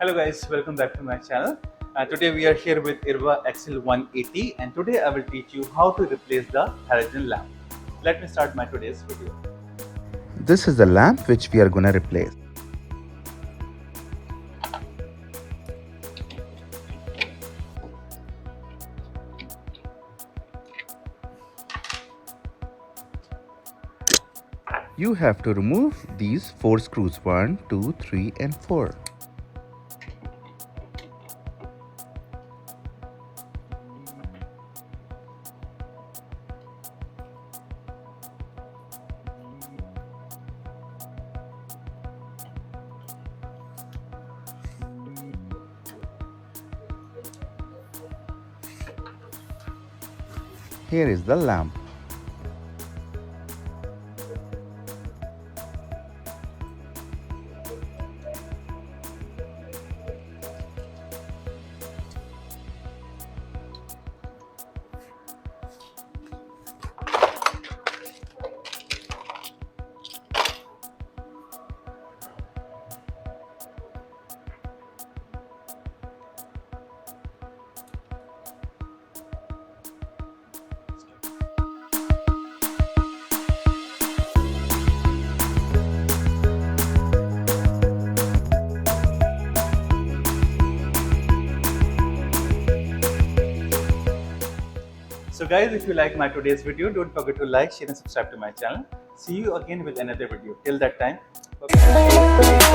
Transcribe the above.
Hello guys, welcome back to my channel. Today we are here with ERBA XL 180 and today I will teach you how to replace the halogen lamp. Let me start my today's video. This is the lamp which we are gonna replace. You have to remove these 4 screws, 1, 2, 3 and 4. Here is the lamp. So guys, if you like my today's video, don't forget to like, share and subscribe to my channel. See you again with another video. Till that time, bye-bye.